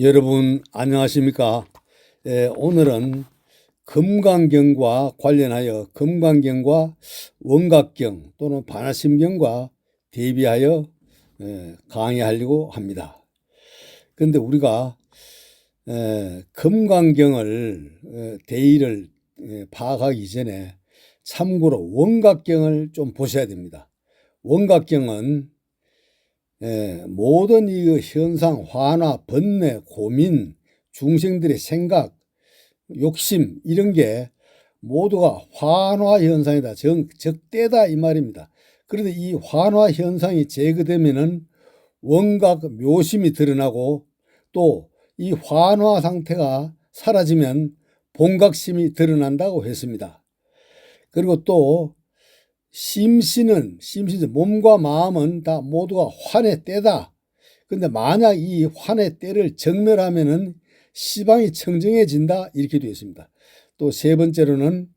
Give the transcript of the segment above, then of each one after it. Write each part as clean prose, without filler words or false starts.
여러분 안녕하십니까? 오늘은 금강경과 관련하여 금강경과 원각경 또는 반야심경과 대비하여 강의하려고 합니다. 그런데 우리가 금강경을 대의를 파악하기 전에 참고로 원각경을 좀 보셔야 됩니다. 원각경은 모든 이 현상, 환화, 번뇌, 고민, 중생들의 생각, 욕심 이런 게 모두가 환화 현상이다. 적대다 이 말입니다. 그런데 이 환화 현상이 제거되면은 원각 묘심이 드러나고 또 이 환화 상태가 사라지면 본각심이 드러난다고 했습니다. 그리고 또 심신은 몸과 마음은 다 모두가 환의 때다. 근데 만약 이 환의 때를 정멸하면은 시방이 청정해진다 이렇게 되어 있습니다. 또 세 번째로는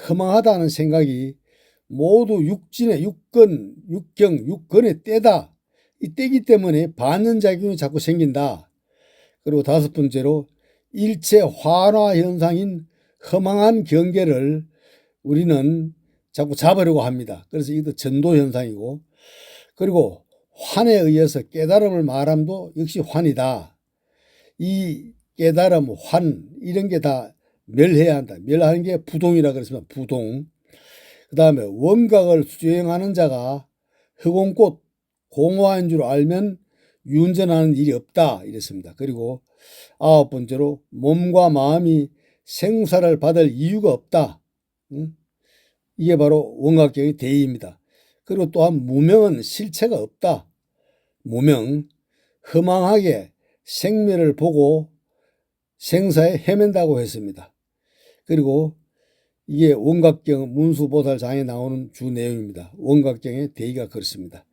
허망하다는 생각이 모두 육진의 육근의 때다. 이 때기 때문에 반연작용이 자꾸 생긴다. 그리고 다섯 번째로 일체 환화 현상인 허망한 경계를 우리는 자꾸 잡으려고 합니다. 그래서 이것도 전도 현상이고, 그리고 환에 의해서 깨달음을 말함도 역시 환이다. 이 깨달음, 환 이런 게 다 멸해야 한다. 멸하는 게 부동이라 그랬습니다. 부동. 그 다음에 원각을 수행하는 자가 흑원꽃 공허한 줄 알면 윤전하는 일이 없다 이랬습니다. 그리고 아홉 번째로 몸과 마음이 생사를 받을 이유가 없다. 이게 바로 원각경의 대의입니다. 그리고 또한 무명은 실체가 없다. 무명, 허망하게 생멸을 보고 생사에 헤맨다고 했습니다. 그리고 이게 원각경 문수보살장에 나오는 주 내용입니다. 원각경의 대의가 그렇습니다.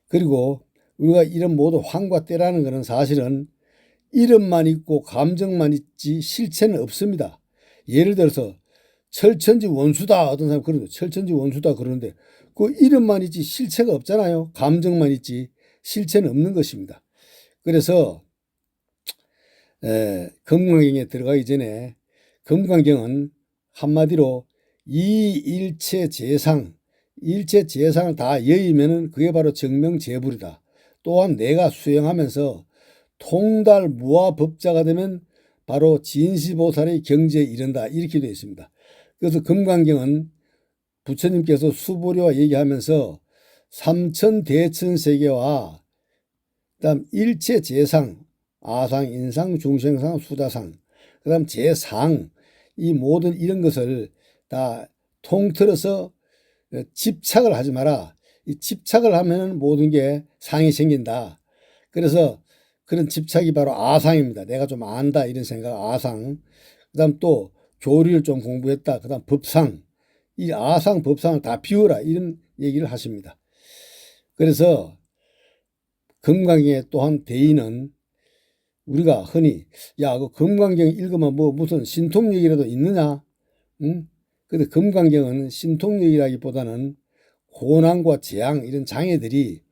그리고 우리가 이런 모두 환과 때라는 것은 사실은 이름만 있고 감정만 있지 실체는 없습니다. 예를 들어서 철천지 원수다 어떤 사람 그러는데 철천지 원수다 그러는데 그 이름만 있지 실체가 없잖아요. 감정만 있지 실체는 없는 것입니다. 그래서 금강경에 들어가기 전에 금강경은 한마디로 이 일체 재상 일체 재상을 다 여의면은 그게 바로 정명재불이다. 또한 내가 수행하면서 통달 무아법자가 되면 바로 진시보살의 경지에 이른다 이렇게 되어 있습니다. 그래서 금강경은 부처님께서 수보리와 얘기하면서 삼천대천세계와 그다음 일체 재상 아상, 인상, 중생상, 수다상 그다음 재상 이 모든 이런 것을 다 통틀어서 집착을 하지 마라. 이 집착을 하면 모든 게 상이 생긴다. 그래서 그런 집착이 바로 아상입니다. 내가 좀 안다 이런 생각 아상. 그다음 또 교리를 좀 공부했다. 그다음 법상. 이 아상 법상을 다 비워라 이런 얘기를 하십니다. 그래서 금강경의 또한 대의는 우리가 흔히 그 금강경 읽으면 뭐 무슨 신통력이라도 있느냐? 응? 근데 금강경은 신통력이라기보다는 고난과 재앙 이런 장애들이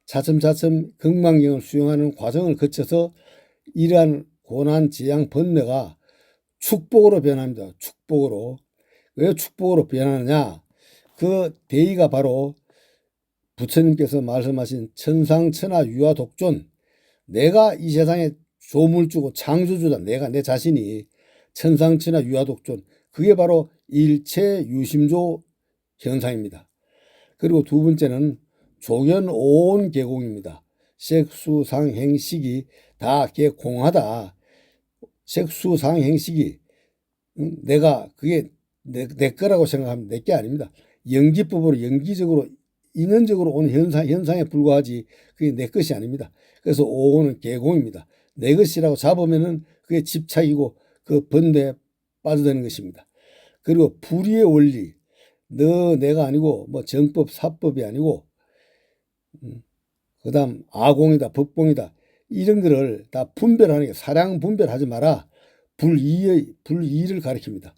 차츰차츰 금강경을 수용하는 과정을 거쳐서 이러한 고난, 재앙, 번뇌가 축복으로 변합니다. 축복으로. 왜 축복으로 변하느냐? 그 대의가 바로 부처님께서 말씀하신 천상천하 유아독존 내가 이 세상에 조물주고 창조주다. 내가 내 자신이 천상천하 유아독존 그게 바로 일체 유심조 현상입니다. 그리고 두 번째는 조견오온 계공입니다. 색수상행식이 다 공하다. 색수상행식이 내가 그게 내 거라고 생각하면 내 게 아닙니다. 연기법으로 연기적으로 인연적으로 오는 현상에 불과하지 그게 내 것이 아닙니다. 그래서 오온은 계공입니다. 내 것이라고 잡으면은 그게 집착이고 그 번뇌에 빠져드는 것입니다. 그리고 불의의 원리 너 내가 아니고 뭐 정법 사법이 아니고 그다음 아공이다 법공이다 이런 거를 다 분별하는 게 사량 분별하지 마라. 불의를 가리킵니다.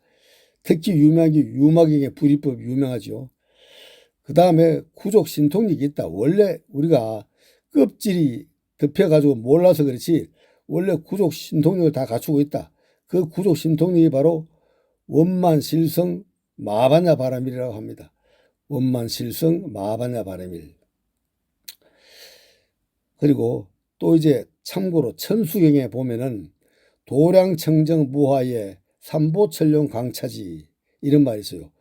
특히 유명한 게 유마경의 불의법 유명하죠. 그 다음에 구족 신통력이 있다. 원래 우리가 껍질이 덮여가지고 몰라서 그렇지 원래 구족 신통력을 다 갖추고 있다. 그 구족 신통력이 바로 원만실성 마하반야 바라밀이라고 합니다. 원만실성 마하반야 바라밀. 그리고 또 이제 참고로 천수경에 보면은 도량청정 무화의 삼보천룡 광차지 이런 말이 있어요.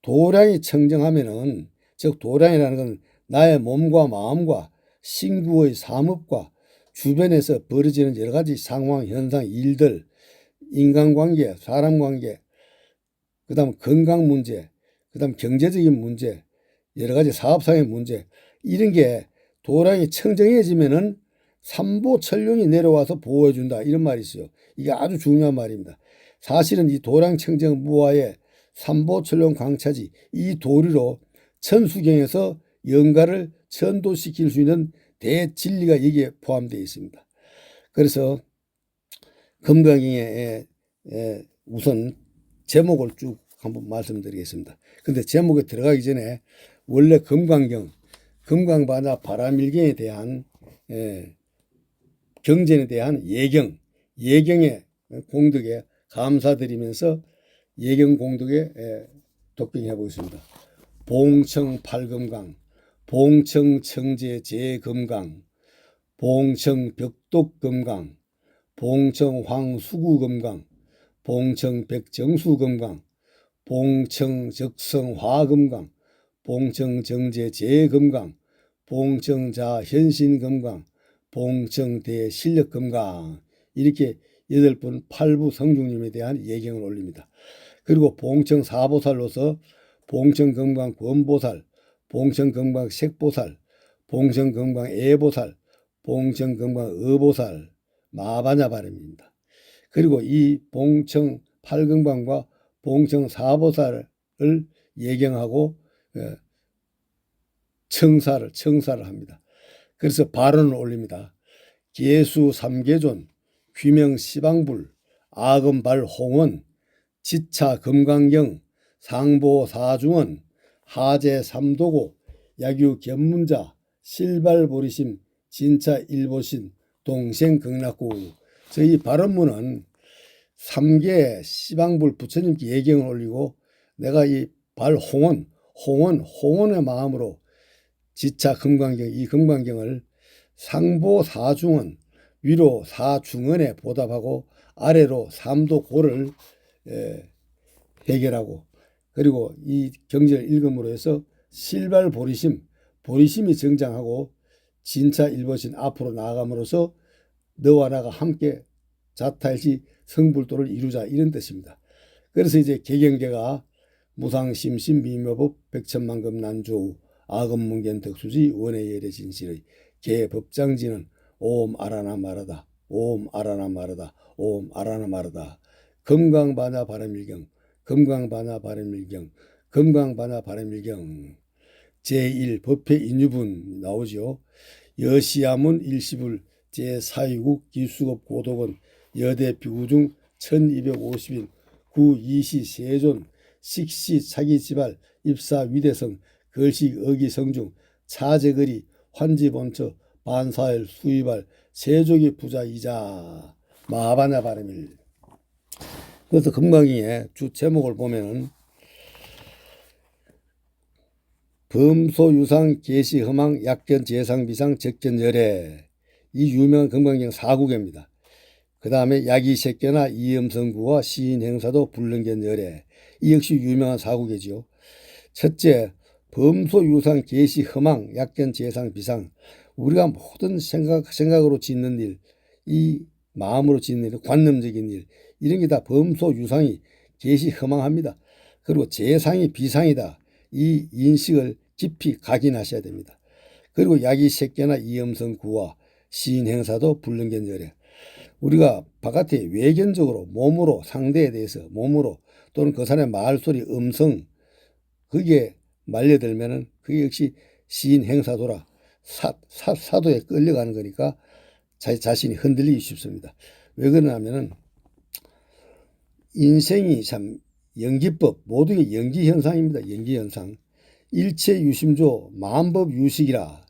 도량이 청정하면은, 즉 도량이라는 건 나의 몸과 마음과 신구의 삶업과 주변에서 벌어지는 여러 가지 상황, 현상, 일들, 인간관계, 사람관계, 그 다음 건강 문제, 그 다음 경제적인 문제, 여러 가지 사업상의 문제, 이런 게 도량이 청정해지면은 삼보천룡이 내려와서 보호해준다, 이런 말이 있어요. 이게 아주 중요한 말입니다. 사실은 이 도량 청정 무화의 삼보천룡 광차지, 이 도리로 천수경에서 영가를 전도시킬 수 있는 대진리가 여기에 포함되어 있습니다. 그래서 금강경에 우선 제목을 쭉 한번 말씀드리겠습니다. 근데 제목에 들어가기 전에 원래 금강경, 금강반야 바라밀경에 대한 경전에 대한 예경의 공덕에 감사드리면서 예경 공덕에 독빙해 보겠습니다. 봉청 팔금강, 봉청 청제 제금강, 봉청 벽독금강, 봉청 황수구금강, 봉청 백정수금강, 봉청 적성화금강, 봉청 정제 제금강, 봉청 자현신금강, 봉청 대실력금강, 이렇게 8분 8부 성중님에 대한 예경을 올립니다. 그리고 봉청 사보살로서 봉청금강 권보살, 봉청금강 색보살, 봉청금강 애보살, 봉청금강 의보살, 마하반야 바람입니다. 그리고 이 봉청 8금강과 봉청 사보살을 예경하고 청사를 합니다. 그래서 발언을 올립니다. 계수 삼계존, 귀명 시방불, 아금발 홍원, 지차 금강경, 상보 사중원, 하제 삼도고, 야규 견문자, 실발보리심, 진차 일보신, 동생 극락구. 저희 발언문은 3개 시방불 부처님께 예경을 올리고, 내가 이 홍원의 마음으로 지차 금강경, 이 금강경을 상보 사중원, 위로 사중원에 보답하고 아래로 삼도고를 해결하고, 그리고 이 경전을 읽음으로 해서 실발보리심, 보리심이 정장하고 진차 일보신 앞으로 나아감으로써 너와 나가 함께 자타일시 성불도를 이루자, 이런 뜻입니다. 그래서 이제 개경계가 무상심심 미묘법 백천만금 난조우 아금문견 덕수지 원해열의 진실의 개법장지는 옴 아라나 마라다, 옴 아라나 마라다, 옴 아라나 마라다. 금강반야 바라밀경, 금강반야 바라밀경, 금강반야 바라밀경. 제1 법회 인유분 나오죠. 여시야문 일시불 제4위국 기수급 고독은 여대 비구중 1250인 구이시 세존 식시 차기지발 입사 위대성 걸식 어기성중 차제거리 환지본처 반사일 수위발 세족이 부자이자 마하반야 바라밀. 그래서 금강경의 주 제목을 보면은 범소유상 계시허망 약견 재상비상 적견열애, 이 유명한 금강경 4국입니다. 그 다음에 야기색견나 이음성구와 시인행사도 불능견열애, 이 역시 유명한 4국이지요. 첫째, 범소유상 계시허망 약견 재상비상. 우리가 모든 생각으로 짓는 일, 이 마음으로 짓는 일, 관념적인 일, 이런 게 다 범소유상이 계시허망합니다. 그리고 재상이 비상이다, 이 인식을 깊이 각인하셔야 됩니다. 그리고 야기색견나 이음성 구와 시인 행사도 불능견열애. 우리가 바깥에 외견적으로 몸으로 상대에 대해서 몸으로 또는 그 사람의 말소리 음성, 그게 말려들면은 그게 역시 시인 행사도라 사도에 끌려가는 거니까 자신이 흔들리기 쉽습니다. 왜 그러냐면은 인생이 참 연기법, 모두의 연기현상입니다. 연기현상. 일체유심조 마음법 유식이라.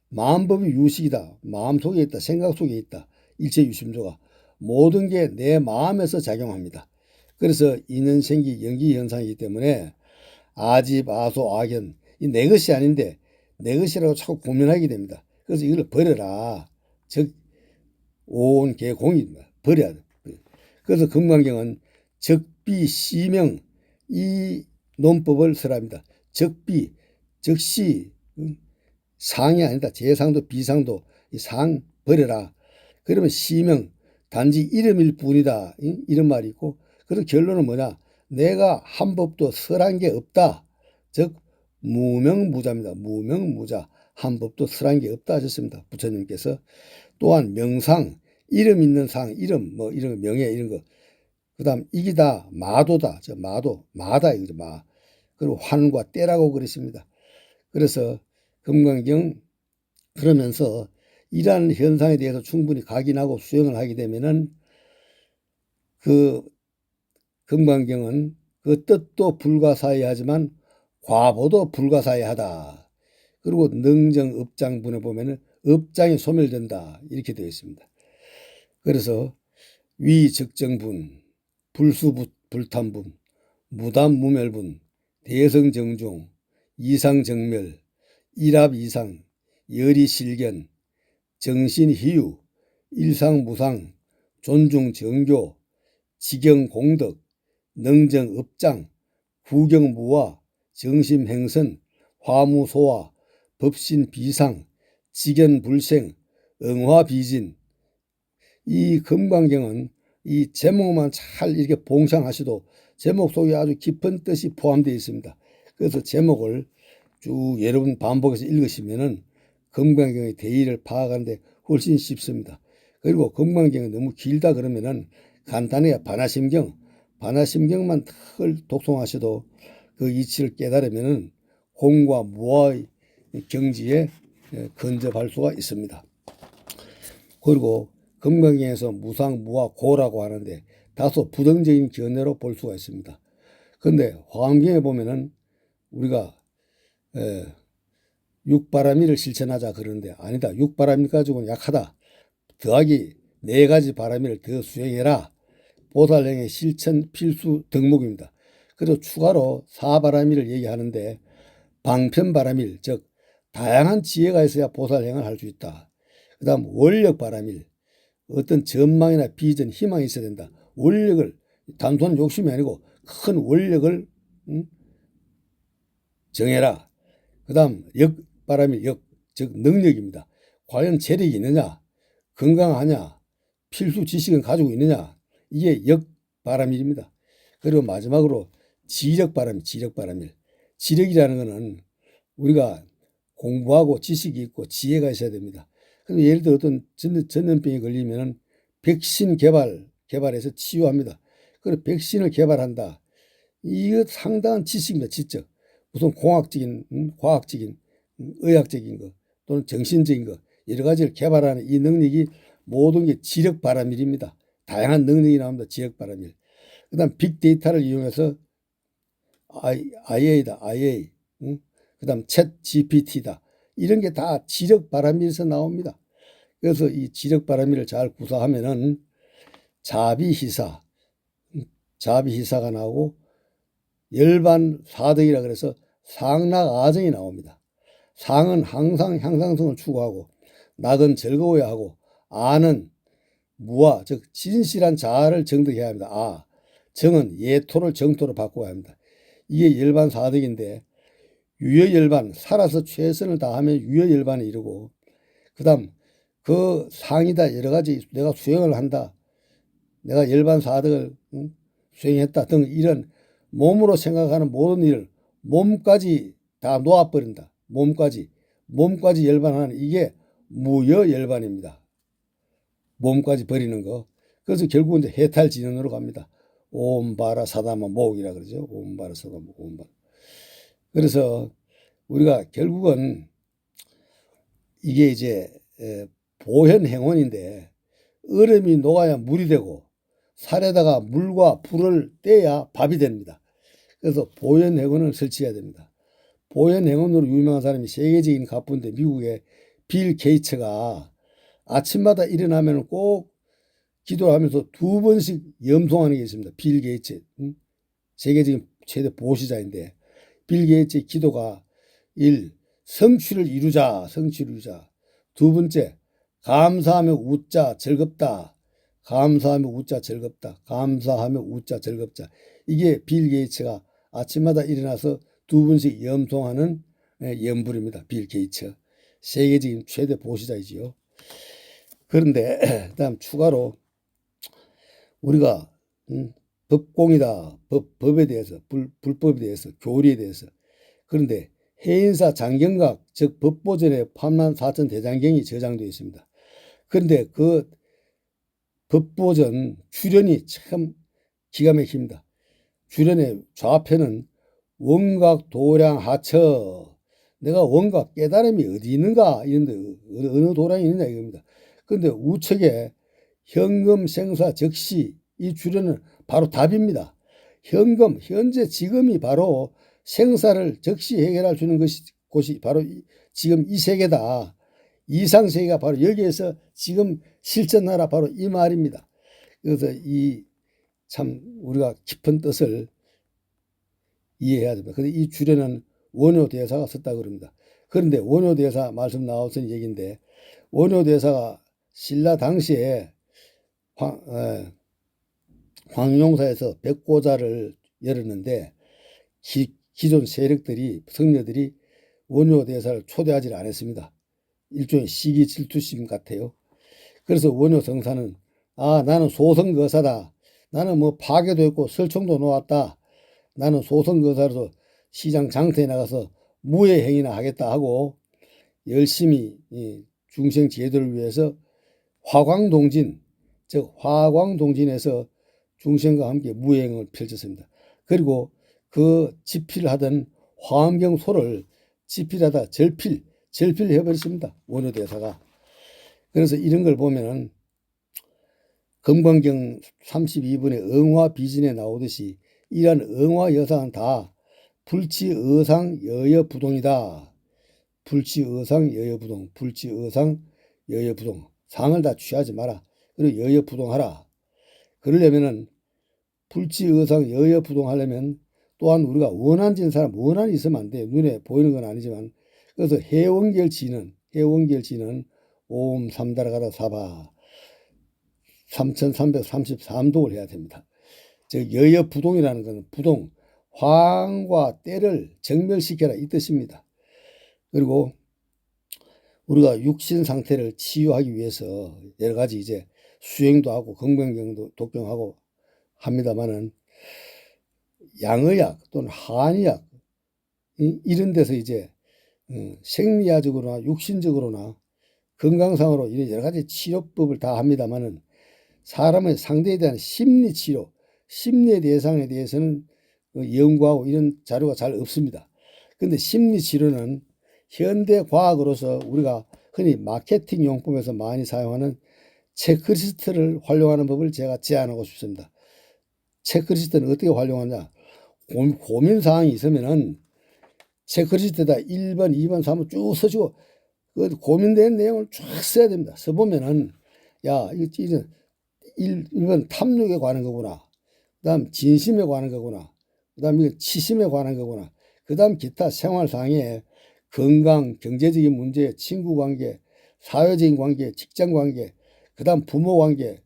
마음법이 유식이다. 마음 속에 있다. 생각 속에 있다. 일체 유심조가 모든 게 내 마음에서 작용합니다. 그래서 인연생기 연기 현상이기 때문에 아집, 아소, 악연 이 내 것이 아닌데 내 것이라고 자꾸 고민하게 됩니다. 그래서 이걸 버려라. 즉 오온개공입니다. 버려야 돼. 그래서 금강경은 적비, 시명 이 논법을 설합니다. 적비, 적시 상이 아니다. 재상도 비상도 이 상 버려라. 그러면 시명 단지 이름일 뿐이다. 이런 말이 있고 그래서 결론은 뭐냐. 내가 한 법도 설한 게 없다. 즉 무명무자입니다. 무명무자. 한 법도 설한 게 없다 하셨습니다. 부처님께서. 또한 명상 이름 있는 상 이름 뭐 이런 명예 이런 거 그다음 이기다 마도다. 저 마도 마다 이거죠. 마. 그리고 환과 때라고 그랬습니다. 그래서 금강경 그러면서 이러한 현상에 대해서 충분히 각인하고 수용을 하게 되면은 그 금강경은 그 뜻도 불가사의하지만 과보도 불가사의하다. 그리고 능정 업장분에 보면은 업장이 소멸된다. 이렇게 되어 있습니다. 그래서 위적정분, 불수불탄분, 무담무멸분, 대성정종, 이상정멸, 일합이상, 열이실견, 정신희유, 일상무상, 존중정교, 지경공덕, 능정업장, 구경무화, 정심행선, 화무소화, 법신비상, 직연불생, 응화비진 이 금강경은 이 제목만 잘 이렇게 봉창하셔도 제목 속에 아주 깊은 뜻이 포함되어 있습니다. 그래서 제목을 쭉 여러분 반복해서 읽으시면은 금강경의 대의를 파악하는데 훨씬 쉽습니다. 그리고 금강경이 너무 길다 그러면은 간단하게 반하심경만 털 독송하셔도 그 이치를 깨달으면은 공과 무아의 경지에 근접할 수가 있습니다. 그리고 금강경에서 무상, 무아, 고라고 하는데 다소 부정적인 견해로 볼 수가 있습니다. 그런데 화엄경에 보면은 우리가 육바라밀을 실천하자 그러는데 아니다. 육바라밀 가지고는 약하다. 더하기 4가지 바라밀을 더 수행해라. 보살행의 실천 필수 덕목입니다. 그리고 추가로 4바라밀을 얘기하는데 방편바라밀 즉 다양한 지혜가 있어야 보살행을 할 수 있다. 그 다음 원력바라밀 어떤 전망이나 비전, 희망이 있어야 된다. 원력을 단순한 욕심이 아니고 큰 원력을 정해라. 그 다음 역바람이 즉 능력입니다. 과연 재력이 있느냐, 건강하냐, 필수 지식은 가지고 있느냐 이게 역바람일입니다. 그리고 마지막으로 지력바람일. 지력이라는 것은 우리가 공부하고 지식이 있고 지혜가 있어야 됩니다. 그럼 예를 들어 어떤 전염병이 걸리면은 백신 개발해서 치유합니다. 그리고 백신을 개발한다. 이거 상당한 지식입니다. 지적. 무슨 공학적인, 과학적인, 의학적인 것 또는 정신적인 것 여러 가지를 개발하는 이 능력이 모든 게 지력바라밀입니다. 다양한 능력이 나옵니다. 지력바라밀. 그 다음 빅데이터를 이용해서 IA다. IA. 그 다음 챗 GPT다. 이런 게 다 지력바라밀에서 나옵니다. 그래서 이 지력바라밀을 잘 구사하면은 자비희사가 나오고 열반사덕이라 그래서 상락아정이 나옵니다. 상은 항상 향상성을 추구하고 낙은 즐거워야 하고 아는 무아 즉 진실한 자아를 정득해야 합니다. 정은 예토를 정토로 바꿔야 합니다. 이게 열반사덕인데 유여열반 살아서 최선을 다하면 유여열반에 이르고 그 다음 그 상이다 여러 가지 내가 수행을 한다. 내가 열반사덕을 수행했다 등 이런 몸으로 생각하는 모든 일을 몸까지 다 놓아버린다. 몸까지 열반하는 이게 무여열반입니다. 몸까지 버리는 거. 그래서 결국 이제 해탈진언으로 갑니다. 옴바라 사다마 목이라 그러죠. 옴바라 사다마 옴바라. 그래서 우리가 결국은 이게 이제 보현행원인데 얼음이 녹아야 물이 되고 살에다가 물과 불을 떼야 밥이 됩니다. 그래서 보현행원을 설치해야 됩니다. 보현행원으로 유명한 사람이 세계적인 가수인데 미국의 빌 게이츠가 아침마다 일어나면 꼭 기도하면서 2번씩 염송하는 게 있습니다. 빌 게이츠, 세계적인 최대 보시자인데, 빌 게이츠의 기도가 1. 성취를 이루자, 성취를 이루자. 2번째, 감사하며 웃자, 즐겁다. 감사하며 웃자, 즐겁다. 감사하며 웃자, 즐겁자. 이게 빌 게이츠가 아침마다 일어나서 2번씩 염송하는 염불입니다. 빌 게이츠. 세계적인 최대 보시자이지요. 그런데 그다음 추가로 우리가 법공이다, 법에 대해서, 불법에 대해서, 교리에 대해서. 그런데 해인사 장경각, 즉 법보전에 84,000 대장경이 저장되어 있습니다. 그런데 그 법보전 주련이 참 기가 막힙니다. 주련의 좌편은 원각 도량 하처, 내가 원각 깨달음이 어디 있는가, 이런데 어느 도량이 있느냐 이겁니다. 그런데 우측에 현금 생사 적시, 이 주련은 바로 답입니다. 현금, 현재 지금이 바로 생사를 적시 해결할 수 있는 곳이 바로 지금 이 세계다. 이상 세계가 바로 여기에서 지금 실천하라, 바로 이 말입니다. 그래서 이 참 우리가 깊은 뜻을 이해해야 됩니다. 근데 이 주련은 원효 대사가 썼다고 그럽니다. 그런데 원효 대사 말씀 나왔던 얘기인데, 원효 대사가 신라 당시에 황룡사에서 백고자를 열었는데 기존 세력들이, 성녀들이 원효 대사를 초대하지 않았습니다. 일종의 시기 질투심 같아요. 그래서 원효 성사는 나는 소성거사다. 나는 뭐 파괴도 했고 설총도 놓았다. 나는 소성거사로서 시장 장터에 나가서 무예행위나 하겠다 하고 열심히 중생 제도를 위해서 화광동진, 즉 화광동진에서 중생과 함께 무예행을 펼쳤습니다. 그리고 그 집필하던 화엄경소를 집필하다 절필해버렸습니다. 원효대사가. 그래서 이런 걸 보면은 금강경 32분의 응화비진에 나오듯이 이러한 응화여상은 다 불치의상 여여부동이다. 불치의상 여여부동, 불치의상 여여부동. 상을 다 취하지 마라. 그리고 여여부동하라. 그러려면은 불치의상 여여부동하려면 또한 우리가 원한진 사람, 원한이 있으면 안 돼. 눈에 보이는 건 아니지만. 그래서 해원결지는 옴 삼다라가다 사바 3333독을 해야 됩니다. 즉 여여부동이라는 것은 부동, 황과 때를 정멸시켜라 이 뜻입니다. 그리고 우리가 육신 상태를 치유하기 위해서 여러 가지 이제 수행도 하고 건강경도 독경하고 합니다만은 양의학 또는 한의학 이런 데서 이제 생리학적으로나 육신적으로나 건강상으로 이런 여러 가지 치료법을 다 합니다만은 사람의 상대에 대한 심리치료, 심리의 대상에 대해서는 연구하고 이런 자료가 잘 없습니다. 그런데 심리치료는 현대 과학으로서 우리가 흔히 마케팅 용품에서 많이 사용하는 체크리스트를 활용하는 법을 제가 제안하고 싶습니다. 체크리스트는 어떻게 활용하냐? 고민사항이 있으면은 체크리스트에다 1번, 2번, 3번 쭉 써주고 그 고민된 내용을 쫙 써야 됩니다. 써보면은 이거 1번 탐욕에 관한 거구나. 그 다음 진심에 관한 거구나. 그 다음 이거 치심에 관한 거구나. 그 다음 기타 생활상의 건강, 경제적인 문제, 친구관계, 사회적인 관계, 직장관계, 그 다음 부모관계,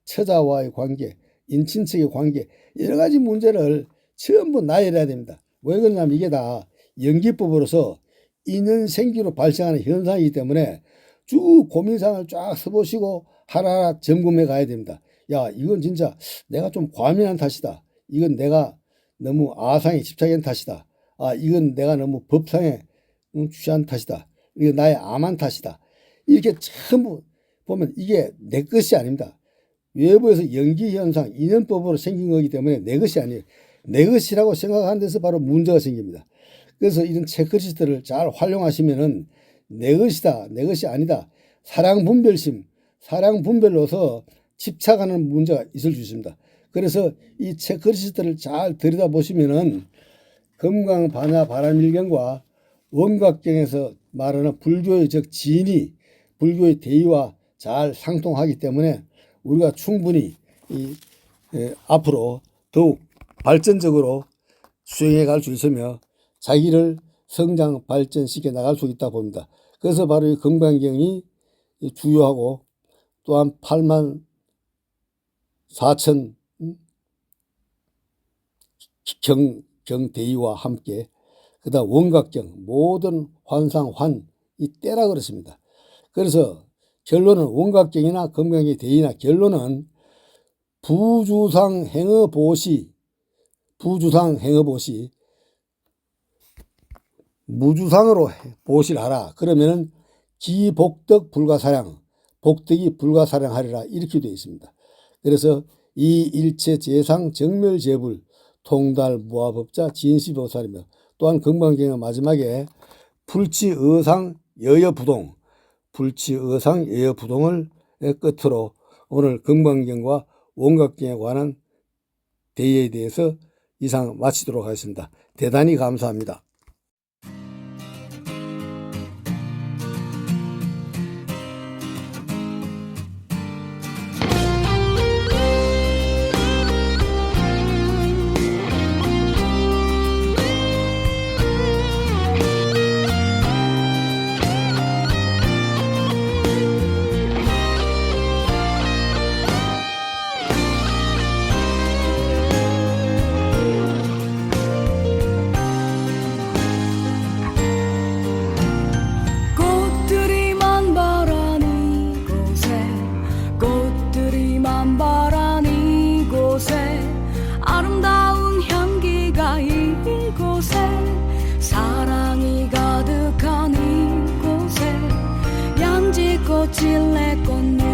처자와의 관계, 인친척의 관계, 여러 가지 문제를 전부 나열해야 됩니다. 왜 그러냐면 이게 다 연기법으로서 인연생기로 발생하는 현상이기 때문에 쭉 고민사항을 쫙 써보시고 하나하나 점검해 가야 됩니다. 이건 진짜 내가 좀 과민한 탓이다. 이건 내가 너무 아상에 집착한 탓이다. 이건 내가 너무 법상에 취한 탓이다. 이건 나의 암한 탓이다. 이렇게 전부 보면 이게 내 것이 아닙니다. 외부에서 연기현상, 인연법으로 생긴 거기 때문에 내 것이 아니에요. 내 것이라고 생각하는 데서 바로 문제가 생깁니다. 그래서 이런 체크리스트를 잘 활용하시면은 내 것이다, 내 것이 아니다. 사랑분별심, 사랑분별로서 집착하는 문제가 있을 수 있습니다. 그래서 이 체크리스트를 잘 들여다보시면은 금강반야 바람일경과 원각경에서 말하는 불교의 즉 진의, 불교의 대의와 잘 상통하기 때문에 우리가 충분히 앞으로 더욱 발전적으로 수행해 갈 수 있으며 자기를 성장 발전시켜 나갈 수 있다 봅니다. 그래서 바로 이 건강경이 주요하고 또한 84,000 경대의와 함께 그다음 원각경 모든 환상환 이 때라 그렇습니다. 그래서 결론은 원각경이나 건강의 대의나 결론은 부주상 행어보시 무주상으로 보시를 하라. 그러면은 기복덕 불가사량, 복덕이 불가사량하리라 이렇게 되어 있습니다. 그래서 이 일체 재상 정멸재불 통달무아법자 진시보살이며 또한 건강경의 마지막에 불치의상 여여부동 불치의상여여부동을 끝으로 오늘 건강경과 원각경에 관한 대의에 대해서 이상 마치도록 하겠습니다. 대단히 감사합니다. 아름다운 향기가 이곳에 사랑이 가득한 이곳에 양지꽃이 내꽃